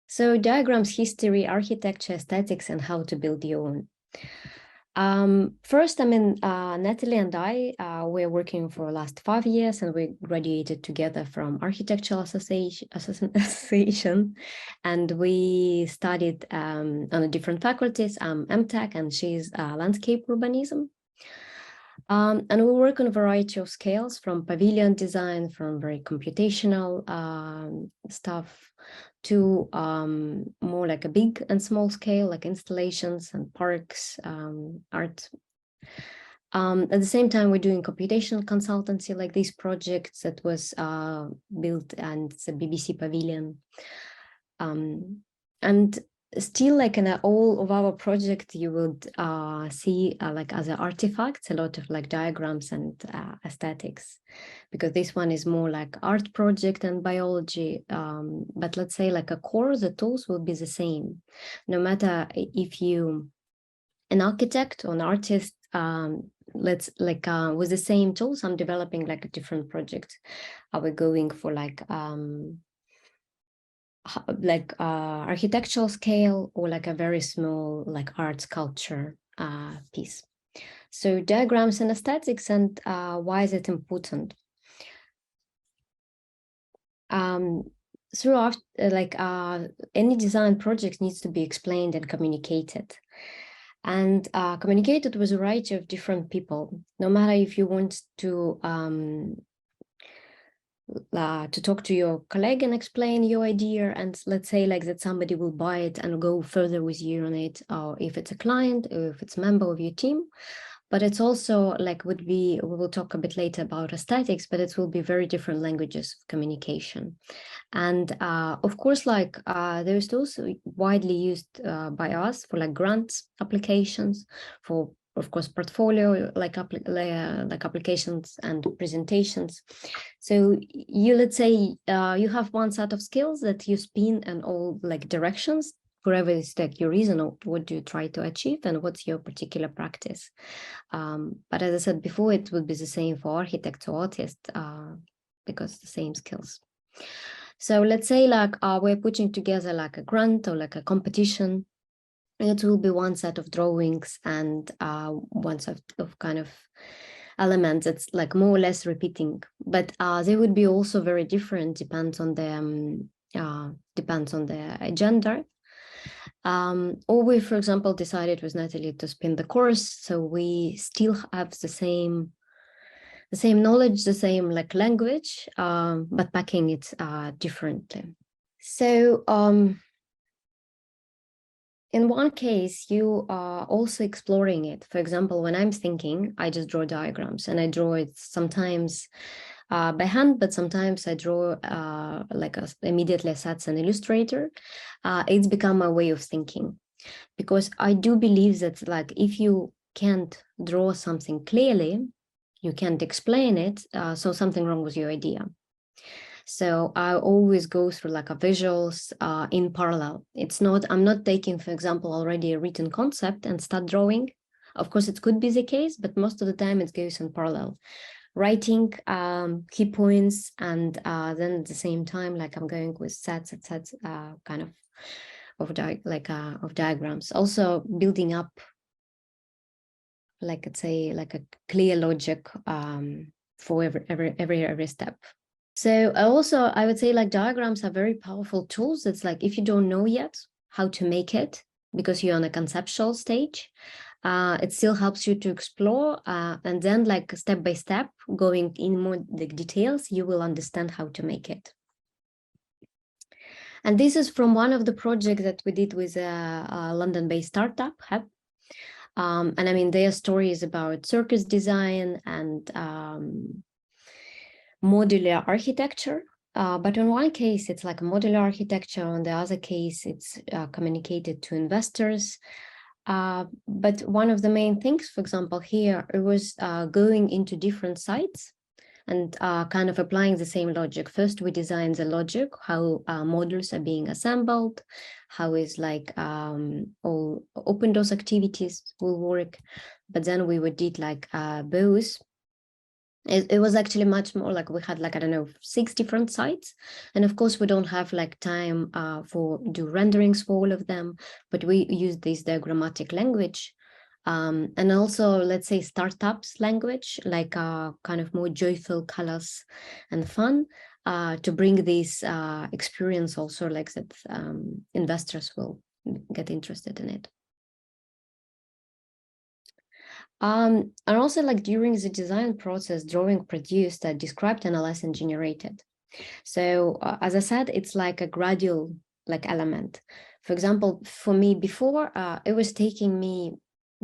So diagrams, history, architecture, aesthetics, and how to build your own. First, Natalie and I, we're working for the last 5 years, and we graduated together from Architectural Association, and we studied on the different faculties. I'm MTech, and she's landscape urbanism. And we work on a variety of scales, from pavilion design, from very computational stuff, to more like a big and small scale, like installations and parks, art. At the same time, we're doing computational consultancy, like these projects that was built, and it's a BBC pavilion. And still, like in all of our project, you would see like as artifacts, a lot of like diagrams and aesthetics, because this one is more like art project and biology. But let's say like a core, the tools will be the same, no matter if you an architect or an artist. Let's like with the same tools, I'm developing like a different project. Are we going for like architectural scale, or like a very small like art sculpture piece? So diagrams and aesthetics, and why is it important? Throughout any design project needs to be explained and communicated, and communicated with a variety of different people. No matter if you want to talk to your colleague and explain your idea, and let's say like that somebody will buy it and go further with you on it, or if it's a client, or if it's a member of your team. But it's also like we will talk a bit later about aesthetics, but it will be very different languages of communication. And of course, like there's also widely used by us for like grants applications, for of course portfolio like applications and presentations. So you, let's say you have one set of skills that you spin in all like directions, wherever is like your reason, or what do you try to achieve, and what's your particular practice. But as I said before, it would be the same for architects or artists, because the same skills. So let's say like we're putting together like a grant or like a competition. It will be one set of drawings and one set of kind of elements that's like more or less repeating, but they would be also very different, depends on the gender. Or we, for example, decided with Natalie to spin the course, so we still have the same knowledge, the same like language, but packing it differently. So in one case, you are also exploring it. For example, when I'm thinking, I just draw diagrams, and I draw it sometimes by hand, but sometimes I draw immediately sets an illustrator. It's become a way of thinking, because I do believe that like if you can't draw something clearly, you can't explain it, so something wrong with your idea. So I always go through like a visuals in parallel. It's not, I'm not taking, for example, already a written concept and start drawing. Of course, it could be the case, but most of the time it goes in parallel. Writing key points, and then at the same time, like I'm going with sets kind of diagrams. Also building up, like let's say, like a clear logic for every step. So I would say like diagrams are very powerful tools. It's like if you don't know yet how to make it, because you're on a conceptual stage, it still helps you to explore, and then like step by step, going in more the details, you will understand how to make it. And this is from one of the projects that we did with a London-based startup, Hub. And I mean, their story is about circus design and modular architecture. But in one case, it's like a modular architecture. On the other case, it's communicated to investors. But one of the main things, for example, here, it was going into different sites and kind of applying the same logic. First, we designed the logic, how modules are being assembled, how is like all open doors activities will work. But then we did like both It was actually much more like we had like, I don't know, 6 different sites. And of course, we don't have like time for do renderings for all of them, but we use this diagrammatic language. And also, let's say, startups language, like kind of more joyful colors and fun to bring this experience also like that investors will get interested in it. And also like during the design process, drawing produced, described, analyzed, and generated. So as I said, it's like a gradual like element. For example, for me before, it was taking me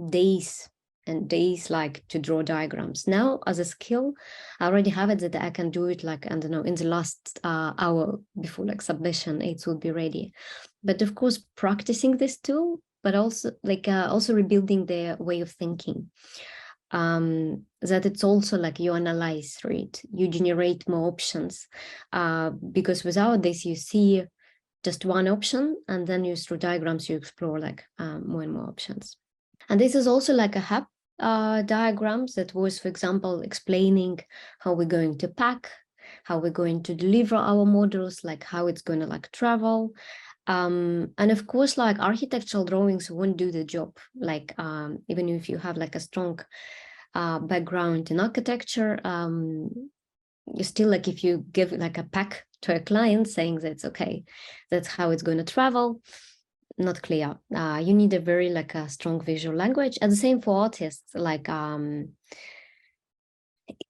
days and days like to draw diagrams. Now as a skill, I already have it that I can do it like, I don't know, in the last hour before like submission, it will be ready. But of course, practicing this tool, but also like also rebuilding their way of thinking. That it's also like you analyze through it, you generate more options, because without this you see just one option, and then you through diagrams you explore like more and more options. And this is also like a hub diagrams that was, for example, explaining how we're going to pack, how we're going to deliver our models, like how it's going to like travel. And of course, like architectural drawings won't do the job. Like even if you have like a strong background in architecture, you still like if you give like a pack to a client saying that's okay, that's how it's going to travel, not clear. You need a very like a strong visual language. And the same for artists, like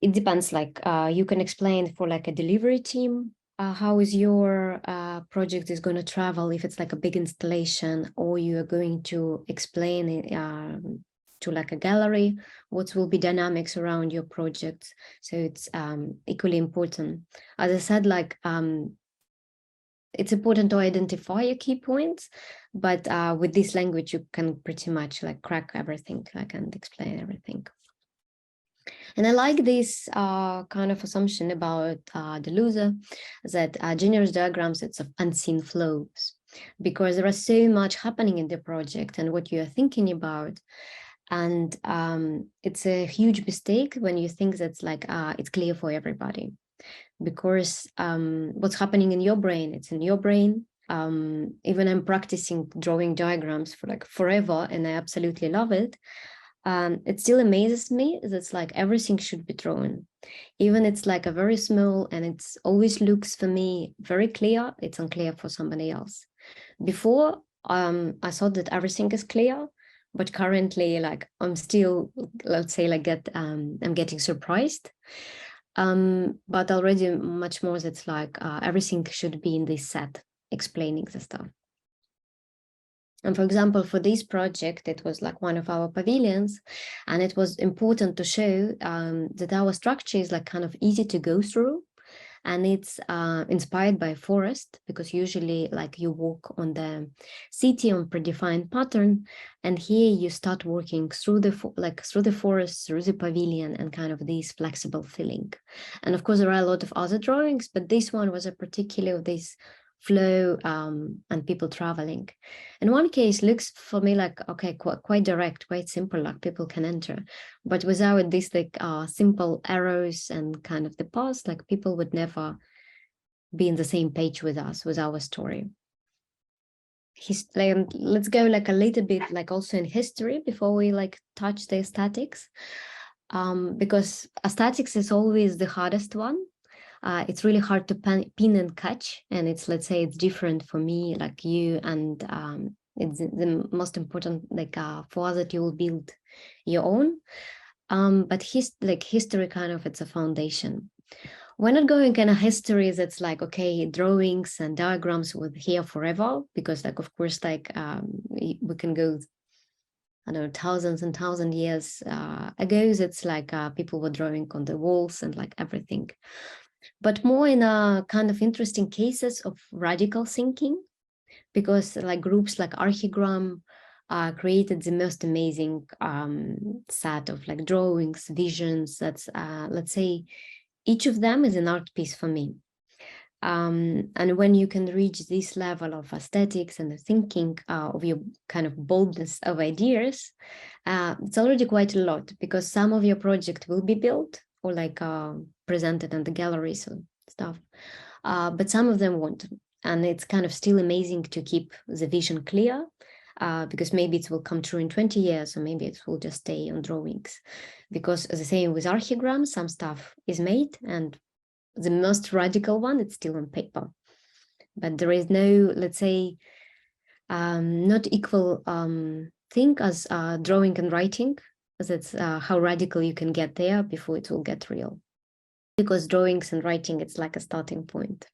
it depends, like you can explain for like a delivery team how is your project is going to travel if it's like a big installation, or you are going to explain it to like a gallery what will be dynamics around your project. So it's equally important. As I said, like it's important to identify your key points, but with this language you can pretty much like crack everything, like, and explain everything. And I like this kind of assumption about the loser, that generous diagrams, it's of unseen flows, because there is so much happening in the project and what you are thinking about. And it's a huge mistake when you think that's like, it's clear for everybody, because what's happening in your brain, it's in your brain. Even I'm practicing drawing diagrams for like forever, and I absolutely love it. It still amazes me that it's like everything should be drawn, even it's like a very small, and it's always looks for me very clear, it's unclear for somebody else. Before I thought that everything is clear, but currently like I'm still, let's say, like I'm getting surprised, but already much more that's like everything should be in this set explaining the stuff. And for example, for this project, it was like one of our pavilions, and it was important to show that our structure is like kind of easy to go through, and it's inspired by forest, because usually like you walk on the city on predefined pattern, and here you start working through the through the forest, through the pavilion, and kind of this flexible feeling. And of course there are a lot of other drawings, but this one was a particular of this flow and people traveling. In one case looks for me like, okay, quite direct, quite simple, like people can enter, but without this like simple arrows and kind of the pause, like people would never be in the same page with us, with our story. Let's go like a little bit like also in history before we like touch the aesthetics, because aesthetics is always the hardest one. It's really hard to pin and catch, and it's, let's say, it's different for me like you, and it's the most important like for that you will build your own, but history kind of, it's a foundation. We're not going kind of history that's like, okay, drawings and diagrams were here forever, because like of course like we can go, I don't know, thousands and thousand years ago. It's like people were drawing on the walls and like everything, but more in a kind of interesting cases of radical thinking, because like groups like Archigram created the most amazing set of like drawings, visions. That's let's say each of them is an art piece for me. And when you can reach this level of aesthetics and the thinking of your kind of boldness of ideas, it's already quite a lot, because some of your project will be built, or like presented in the galleries and stuff. But some of them won't. And it's kind of still amazing to keep the vision clear, because maybe it will come true in 20 years, or maybe it will just stay on drawings. Because as I say, with archigrams, some stuff is made, and the most radical one, it's still on paper. But there is no, let's say, not equal thing as drawing and writing. That's how radical you can get there before it will get real. Because drawings and writing, it's like a starting point.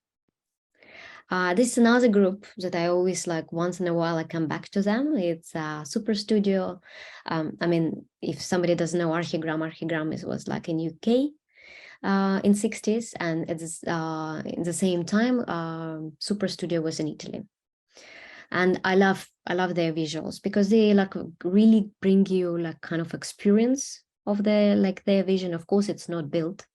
This is another group that I always like, once in a while I come back to them. It's Super Studio. I mean, if somebody doesn't know Archigram was like in UK in 60s, and it's in the same time Super Studio was in Italy. And I love their visuals, because they like really bring you like kind of experience of their vision. Of course, it's not built,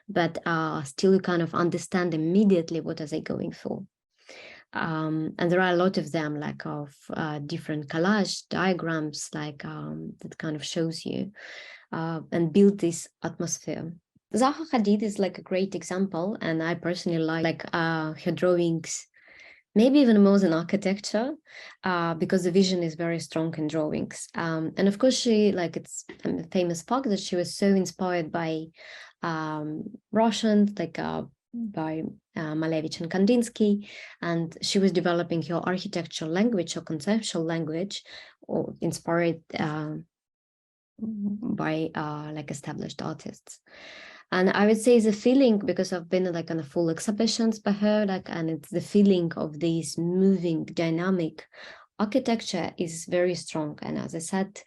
but still you kind of understand immediately what are they going for. And there are a lot of them, like of different collage diagrams, like that kind of shows you and build this atmosphere. Zaha Hadid is like a great example, and I personally like her drawings, maybe even more than architecture, because the vision is very strong in drawings. And of course, she, like, it's a famous fact that she was so inspired by Russians, like by Malevich and Kandinsky, and she was developing her architectural language or conceptual language, or inspired by like established artists. And I would say the feeling, because I've been like on a full exhibitions by her, like, and it's the feeling of this moving, dynamic architecture is very strong. And as I said,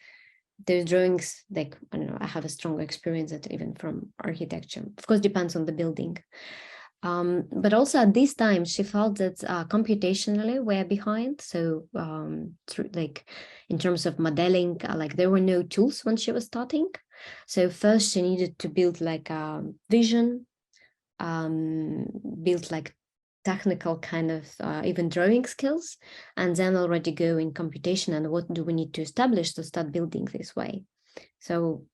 those drawings, like, I don't know, I have a strong experience that even from architecture. Of course, depends on the building. But also at this time, she felt that computationally we're behind. So through, like, in terms of modeling, like there were no tools when she was starting. So first she needed to build like a vision, build like technical kind of even drawing skills, and then already go in computation and what do we need to establish to start building this way. So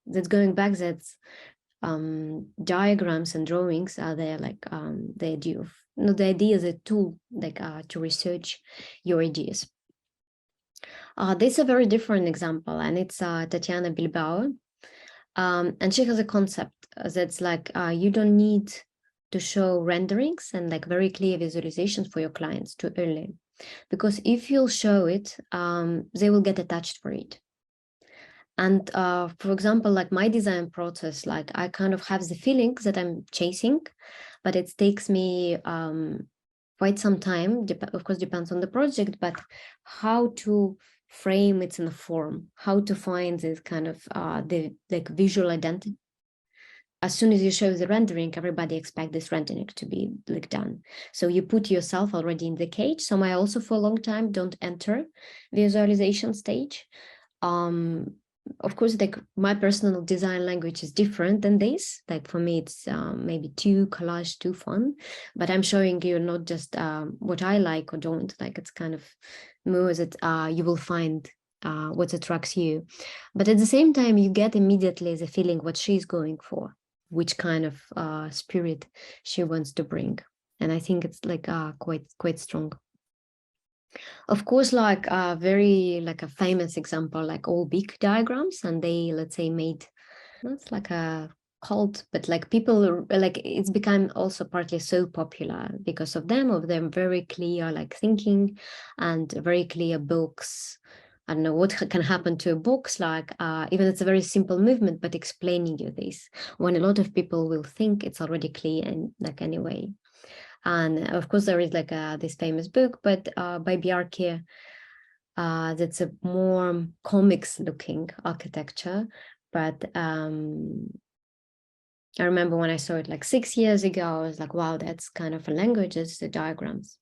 that's going back, that's diagrams and drawings are there, like the idea of, no, the idea is a tool, like to research your ideas. This is a very different example, and it's Tatiana Bilbao. And she has a concept that's like, you don't need to show renderings and like very clear visualizations for your clients too early, because if you'll show it, they will get attached for it. And for example, like my design process, like I kind of have the feeling that I'm chasing, but it takes me quite some time, of course, depends on the project, but how to frame it in a form, how to find this kind of the like visual identity. As soon as you show the rendering, everybody expects this rendering to be like done. So you put yourself already in the cage. So I also for a long time don't enter visualization stage. Of course, like my personal design language is different than this. Like for me, it's maybe too collage, too fun, but I'm showing you not just what I like or don't like. It's kind of more that you will find what attracts you. But at the same time, you get immediately the feeling what she's going for, which kind of spirit she wants to bring. And I think it's like quite strong. Of course, like very like a famous example, like all big diagrams, and they, let's say, made, it's like a cult, but like people, like it's become also partly so popular because of them very clear like thinking and very clear books. I don't know what can happen to a box, like even it's a very simple movement, but explaining you this, when a lot of people will think it's already clear and like anyway. And of course, there is like this famous book, but by Bjarke, that's a more comics looking architecture. But I remember when I saw it like 6 years ago, I was like, wow, that's kind of a language, it's the diagrams.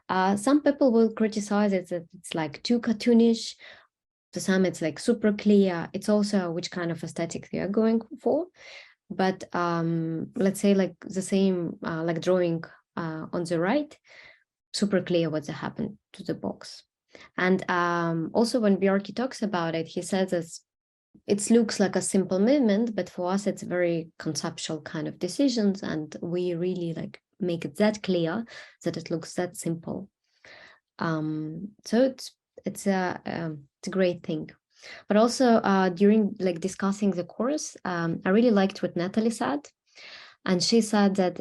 Some people will criticize it that it's like too cartoonish. To some, it's like super clear. It's also which kind of aesthetic they are going for. But let's say like the same, like drawing on the right, super clear what's happened to the box. And also when Bjarke talks about it, he says it's it looks like a simple movement, but for us, it's very conceptual kind of decisions. And we really like make it that clear that it looks that simple. So it's a great thing. But also during like discussing the course, I really liked what Natalie said. And she said that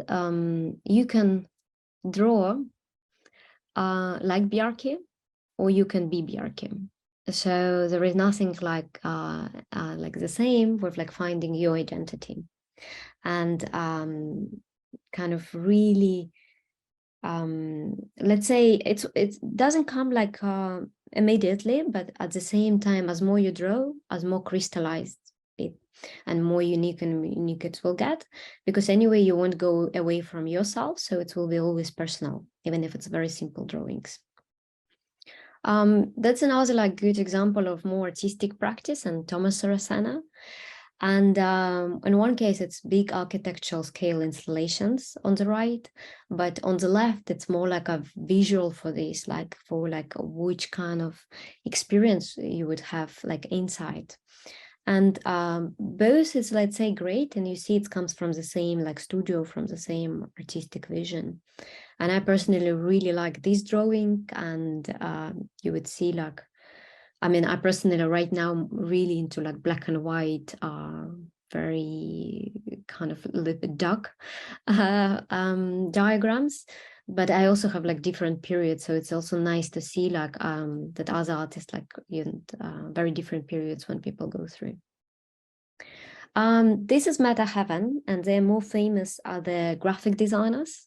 you can draw like Bjarke, or you can be Bjarke. So there is nothing like the same with like finding your identity, and kind of really let's say it doesn't come like immediately, but at the same time, as more you draw, as more crystallized it and more unique it will get, because anyway you won't go away from yourself, so it will be always personal, even if it's very simple drawings. That's another like good example of more artistic practice and Thomas Saracena. And in one case, it's big architectural scale installations on the right, but on the left, it's more like a visual for this, like for like which kind of experience you would have like inside. And both is, let's say, great. And you see it comes from the same like studio, from the same artistic vision. And I personally really like this drawing. And you would see like, I mean, I personally right now really into like black and white, very kind of a little bit dark diagrams. But I also have like different periods, so it's also nice to see like that other artists like very different periods when people go through. This is Meta Heaven, and they're more famous are the graphic designers.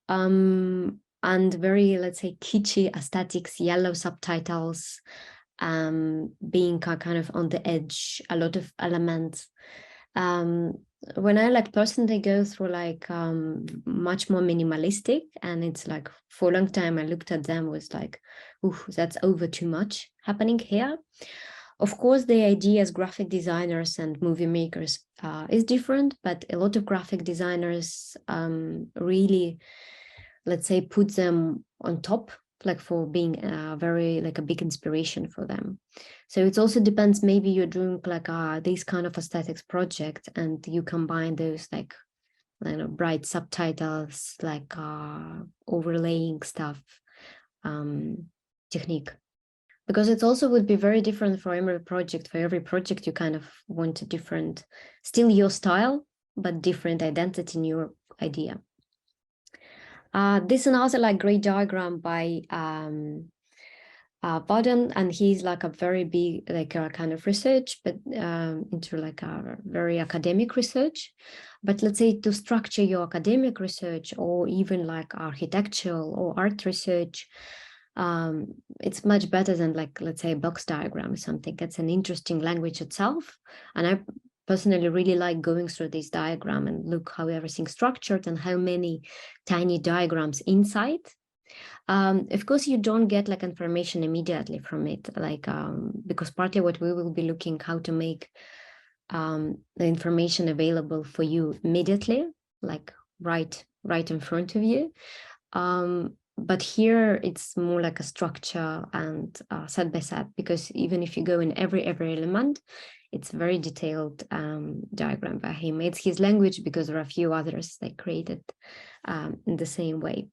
And very, let's say, kitschy aesthetics, yellow subtitles, being kind of on the edge, a lot of elements. When I like personally go through like much more minimalistic, and it's like for a long time I looked at them was like, ooh, that's over too much happening here. Of course, the idea as graphic designers and movie makers is different, but a lot of graphic designers really, let's say, put them on top, like for being very like a big inspiration for them. So it also depends, maybe you're doing like this kind of aesthetics project and you combine those like, I don't know, bright subtitles, like overlaying stuff, technique. Because it also would be very different for every project. For every project, you kind of want a different, still your style, but different identity in your idea. This is another like great diagram by Bowden, and he's like a very big like kind of research, but into like a very academic research. But let's say to structure your academic research or even like architectural or art research, it's much better than like, let's say, a box diagram or something. It's an interesting language itself. And I personally really like going through this diagram and look how everything's structured and how many tiny diagrams inside. Of course, you don't get like information immediately from it, like because partly what we will be looking how to make the information available for you immediately, like right in front of you. But here it's more like a structure and set by set, because even if you go in every element, it's very detailed diagram by him. It's his language because there are a few others that created in the same way.